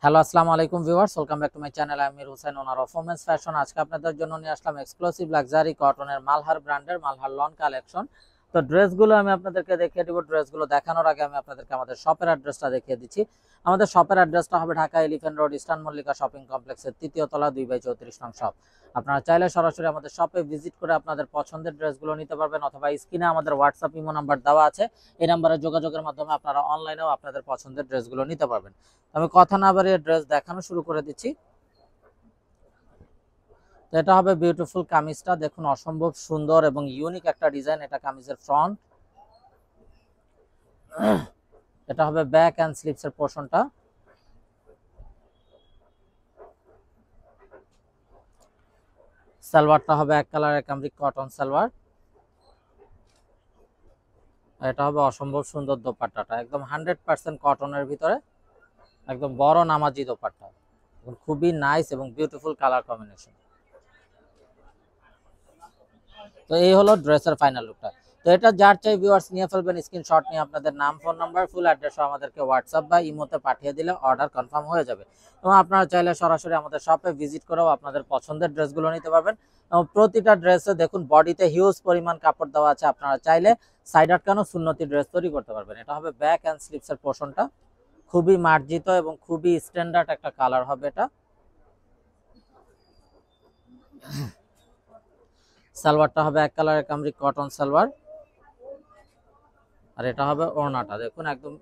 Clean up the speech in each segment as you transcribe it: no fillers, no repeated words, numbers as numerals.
Hello আসসালামু আলাইকুম viewers, welcome back to my channel. আমি Amir Hossain, owner of women's fashion. আজকে আপনাদের জন্য নিয়ে আসলাম এক্সক্লুসিভ লাক্সারি কটনের মালহার ব্র্যান্ডের মালহার লন কালেকশন। তো ড্রেসগুলো আমি আপনাদেরকে দেখিয়ে দিব। ড্রেসগুলো দেখানোর আগে আমি আপনাদেরকে আমাদের শপের অ্যাড্রেসটা দেখিয়ে দিচ্ছি। আমাদের শপের অ্যাড্রেসটা হবে Dhaka elephant road, eastern Mallika shopping কমপ্লেক্সের 3য় তলা 2/34 নং শপ। আপনারা চাইলে সরাসরি আমাদের শপে ভিজিট করে আপনাদের পছন্দের ড্রেসগুলো নিতে পারবেন, অথবা স্ক্রিনে আমাদের হোয়াটসঅ্যাপ ইমো নাম্বার দেওয়া আছে। এই নাম্বারে যোগাযোগের মাধ্যমে আপনারা অনলাইনেও আপনাদের পছন্দের ড্রেসগুলো নিতে পারবেন। আমি কথা না বাড়িয়ে ড্রেস দেখানো শুরু করে দিচ্ছি। তো এটা হবে বিউটিফুল কামিজটা, দেখুন অসম্ভব সুন্দর এবং ইউনিক একটা ডিজাইন। এটা কামিজের ফ্রন্ট, এটা হবে ব্যাক এন্ড স্লিভস এর পোরশনটা। সালোয়ারটা হবে এক কালারের কামরিক কটন সালোয়ার। এটা হবে অসম্ভব সুন্দর দোপাট্টাটা, একদম 100% কটনের ভিতরে, একদম বড় নামাজি দোপাট্টা, খুবই নাইস এবং বিউটিফুল কালার কম্বিনেশন। তো এই হলো ড্রেসের ফাইনাল লুকটা। তো এটা যার চাই ভিউয়ার্স নিয়ে ফেলবেন, স্ক্রিনশট নিয়ে আপনাদের নাম, ফোন নাম্বার, ফুল অ্যাড্রেস আমাদেরকে হোয়াটসঅ্যাপ বা ইমোতে পাঠিয়ে দিলে অর্ডার কনফার্ম হয়ে যাবে। এবং আপনারা চাইলে সরাসরি আমাদের শপে ভিজিট করেও আপনাদের পছন্দের ড্রেসগুলো নিতে পারবেন। এবং প্রতিটা ড্রেসে দেখুন বডিতে হিউজ পরিমাণ কাপড় দেওয়া আছে, আপনারা চাইলে সাইড আটকানো সুন্নতি ড্রেস তৈরি করতে পারবেন। এটা হবে ব্যাক অ্যান্ড স্লিভসের পোর্শনটা, খুবই মার্জিত এবং খুবই স্ট্যান্ডার্ড একটা কালার হবে এটা। সালোয়ারটা হবে এক কালারের কামরিক কটন সালোয়ার, আর এটা হবে ওড়নাটা, দেখুন একদম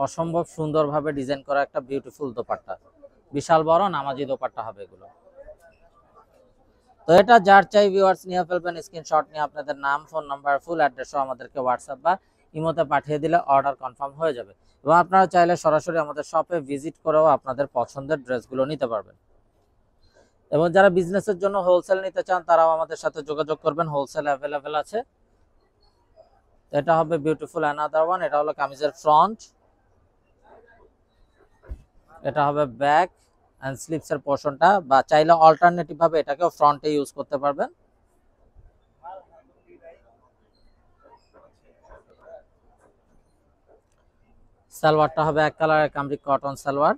অসম্ভব সুন্দরভাবে ডিজাইন করা একটা বিউটিফুল দোপাট্টা, বিশাল বড় নামাজি দোপাট্টা হবে এগুলো। তো এটা যার চাই ভিউয়ার্স নিয়ে ফেলবেন, স্ক্রিনশট নিয়ে আপনাদের নাম, ফোন নাম্বার, ফুল অ্যাড্রেসও আমাদেরকে হোয়াটসঅ্যাপ বা ইমোতে পাঠিয়ে দিলে অর্ডার কনফার্ম হয়ে যাবে। এবং আপনারা চাইলে সরাসরি আমাদের শপে ভিজিট করেও আপনাদের পছন্দের ড্রেসগুলো নিতে পারবেন। এবং যারা বিজনেসের জন্য হোলসেল নিতে চান তারাও আমাদের সাথে যোগাযোগ করবেন, হোলসেল অ্যাভেলেবেল আছে। এটা হবে বিউটিফুল অ্যানাদার ওয়ান, এটা হলো কামিজের ফ্রন্ট, এটা হবে ব্যাক এন্ড স্লিভস এর পোরশনটা, বা চাইলে অল্টারনেটিভ ভাবে এটাকেও ফ্রন্টে ইউজ করতে পারবেন। সালোয়ারটা হবে এক কালারের কামরিক কটন সালোয়ার,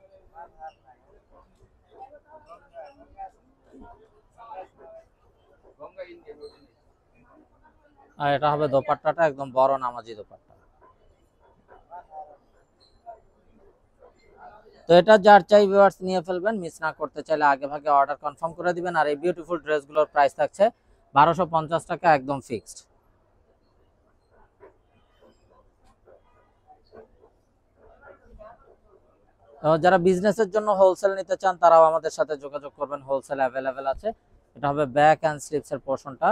আর এটা হবে দোপাট্টাটা, একদম বড় নামাজি দোপাট্টা। তো এটা যার চাই ভিউয়ার্স নিয়ে ফেলবেন, মিস না করতে চাইলে আগে ভাগে অর্ডার কনফার্ম করে দিবেন। আর এই বিউটিফুল ড্রেসগুলোর প্রাইস থাকছে 1250 টাকা, একদম ফিক্সড। যারা বিজনেসের জন্য হোলসেল নিতে চান তারাও আমাদের সাথে যোগাযোগ করবেন, হোলসেল অ্যাভেলেবেল আছে। এটা হবে ব্যাক এন্ড স্লিভস এর পোরশনটা,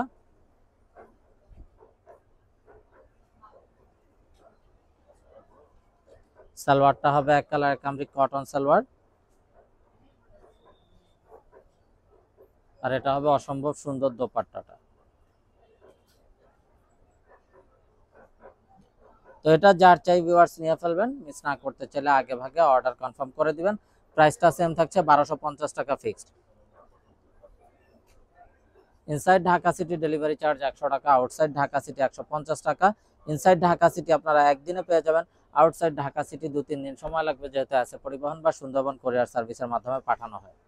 সালোয়ারটা হবে এক কালারের কামরিক কটন সালোয়ার, আর এটা হবে অসম্ভব সুন্দর দোপাট্টাটা। তো এটা যার চাই ভিউয়ার্স নিয়ে ফেলবেন, মিস না করতে চাইলে আগে ভাগে অর্ডার কনফার্ম করে দিবেন। প্রাইসটা সেম থাকছে 1250 টাকা fixed. Inside Dhaka city delivery charge 100 টাকা, আউটসাইড ঢাকা সিটি 150 টাকা। ইনসাইড ঢাকা সিটি আপনারা একদিনে পেয়ে যাবেন, আউটসাইড ঢাকা সিটি 2-3 দিন সময় লাগবে, যেহেতু আছে পরিবহন বা সুন্দরবন কোরিয়ার সার্ভিসের মাধ্যমে পাঠানো হয়।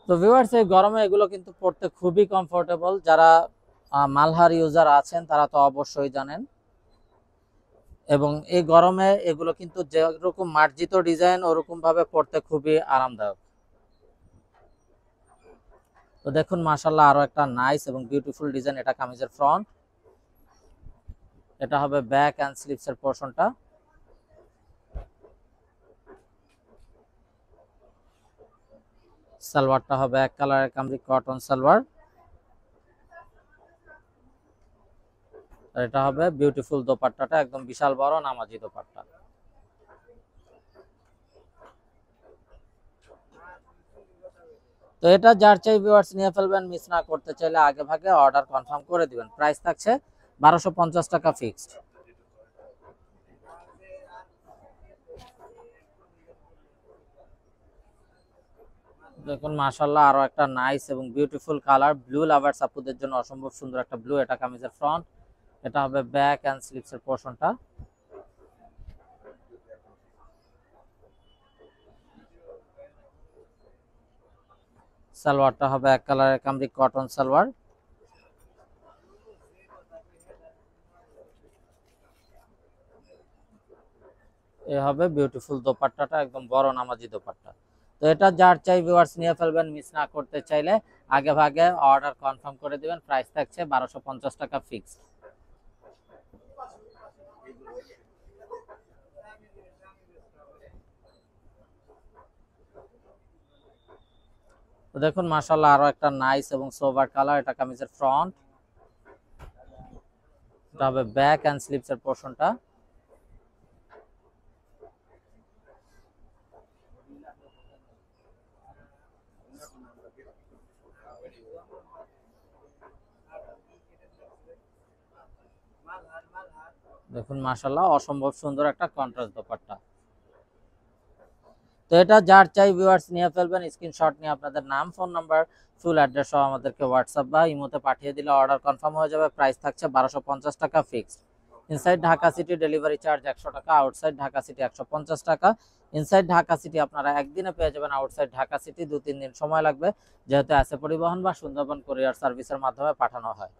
তো ভিউয়ার্স এই গরমে এগুলো কিন্তু পড়তে খুবই কমফোর্টেবল। যারা মালহার ইউজার আছেন তারা তো অবশ্যই জানেন। এবং এই গরমে এগুলো কিন্তু যেরকম মার্জিত ডিজাইন ওরকম ভাবে পড়তে খুবই আরামদায়ক। তো দেখুন মাশাআল্লাহ আরো একটা নাইস এবং বিউটিফুল ডিজাইন। এটা কামিজের ফ্রন্ট, এটা হবে ব্যাক এন্ড স্লিভস এর পোরশনটা। সালোয়ারটা হবে এক কালারের কামরিক কটন সালোয়ার, আর এটা হবে বিউটিফুল দোপাট্টাটা, একদম বিশাল বড় নামাজি দোপাট্টা। তো এটা যার চাই ভিউয়ার্স নিয়ে ফেলবেন, মিস না করতে চাইলে আগে ভাগে অর্ডার কনফার্ম করে দিবেন। প্রাইস থাকছে 1250 টাকা ফিক্সড। দেখুন মাশাআল্লাহ আরো একটা নাইস এবং বিউটিফুল কালার, ব্লু লাভার্স আপুদের জন্য অসম্ভব সুন্দর একটা ব্লু। এটা কামিজের ফ্রন্ট, এটা হবে ব্যাক এন্ড স্লিভস এর পোরশনটা। সালোয়ারটা হবে এক কালারের কামরিক কটন সালোয়ার। এ হবে বিউটিফুল দোপাট্টাটা, একদম বড় নামাজি দোপাট্টা। তো এটা যার চাই ভিউয়ার্স নিয়ে ফেলবেন, মিস না করতে চাইলে আগে ভাগে অর্ডার কনফার্ম করে দিবেন। প্রাইস থাকছে 1250 টাকা ফিক্সড। তো দেখুন মাশাআল্লাহ আরো একটা নাইস এবং সোবার কালার, এটা কামিজের ফ্রন্ট, এটা হবে ব্যাক এন্ড স্লিভস এর পোরশনটা। দেখুন মাশাআল্লাহ অসম্ভব সুন্দর একটা কন্ট্রাস্ট দোপাট্টা। তো এটা যার চাই ভিউয়ার্স নিয়ে ফেলবেন, স্ক্রিনশট নিয়ে আপনাদের নাম, ফোন নাম্বার, ফুল অ্যাড্রেস সহ আমাদেরকে হোয়াটসঅ্যাপ বা ইমোতে পাঠিয়ে দিলে অর্ডার কনফার্ম হয়ে যাবে। প্রাইস থাকছে 1250 টাকা fixed. Inside Dhaka city delivery charge 100 টাকা, আউটসাইড ঢাকা সিটি 150 টাকা। ইনসাইড ঢাকা সিটি আপনারা একদিনে পেয়ে যাবেন, আউটসাইড ঢাকা সিটি 2-3 দিন সময় লাগবে, যেহেতু এসএ পরিবহন বা সুন্দরবন কুরিয়ার সার্ভিসের মাধ্যমে পাঠানো হয়।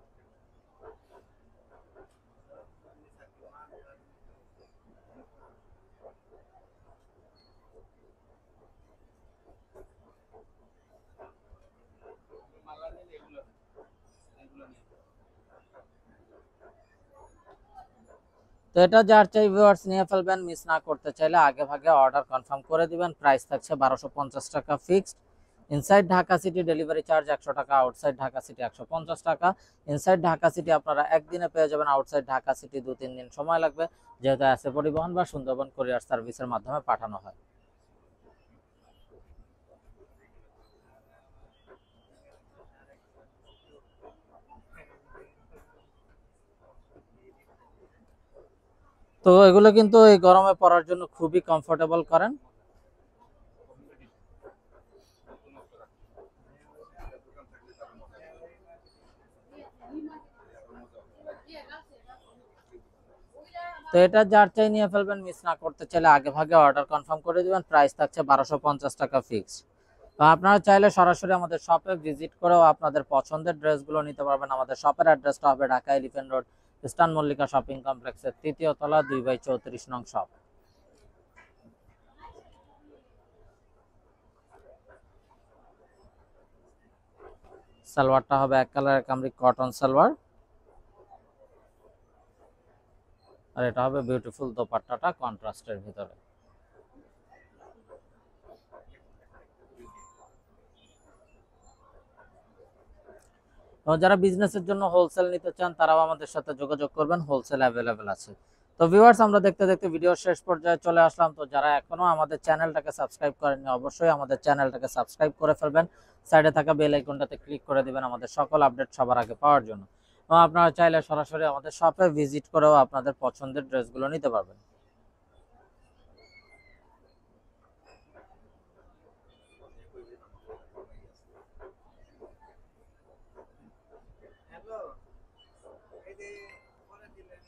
তো এটা যার চাই ভিউয়ার্স নিয়ে ফেলবেন, মিস না করতে চাইলে আগে ভাগে অর্ডার কনফার্ম করে দিবেন। প্রাইস থাকছে 1250 টাকা fixed. Inside Dhaka city delivery charge 100 টাকা, আউটসাইড ঢাকা সিটি 150 টাকা। ইনসাইড ঢাকা সিটি আপনারা একদিনে পেয়ে যাবেন, আউটসাইড ঢাকা সিটি 2-3 দিন সময় লাগবে, যেহেতু এসএ পরিবহন বা সুন্দরবন কুরিয়ার সার্ভিসের মাধ্যমে পাঠানো হয়। তো এগুলো কিন্তু এই গরমে পরার জন্য খুবই কমফোর্টেবল করেন। তো এটা যার চাই নিয়ে ফেলবেন, মিস না করতে চাইলে আগে ভাগে অর্ডার কনফার্ম করে দিবেন। প্রাইস থাকছে 1250 টাকা ফিক্সড। তো আপনারা চাইলে সরাসরি আমাদের শপে ভিজিট করেও আপনাদের পছন্দের ড্রেসগুলো নিতে পারবেন। আমাদের শপের অ্যাড্রেসটা হবে Dhaka elephant road, eastern Mallika shopping কমপ্লেক্সের 3য় তলা 2/34 নং শপ। সালোয়ারটা হবে এক কালারের কামরিক কটন সালোয়ার, আর এটা হবে বিউটিফুল দোপাট্টাটা কন্ট্রাস্টের ভিতরে। এবং যারা বিজনেসের জন্য হোলসেল নিতে চান তারাও আমাদের সাথে যোগাযোগ করবেন, হোলসেল অ্যাভেলেবেল আছে। তো ভিউয়ার্স, আমরা দেখতে দেখতে ভিডিওর শেষ পর্যায়ে চলে আসলাম। তো যারা এখনো আমাদের চ্যানেলটাকে সাবস্ক্রাইব করেননি, অবশ্যই আমাদের চ্যানেলটাকে সাবস্ক্রাইব করে ফেলবেন। সাইডে থাকা বেল আইকনটাতে ক্লিক করে দিবেন আমাদের সকল আপডেট সবার আগে পাওয়ার জন্য। এবং আপনারা চাইলে সরাসরি আমাদের শপে ভিজিট করেও আপনাদের পছন্দের ড্রেসগুলো নিতে পারবেন।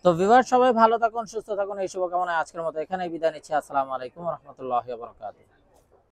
তো ভিউয়ার্স, সবাই ভালো থাকুন, সুস্থ থাকুন, এই শুভকামনায় আজকের মতো এখানেই বিদায় নিচ্ছি। আসসালামু আলাইকুম ওয়া রাহমাতুল্লাহি ওয়া বারাকাতুহু।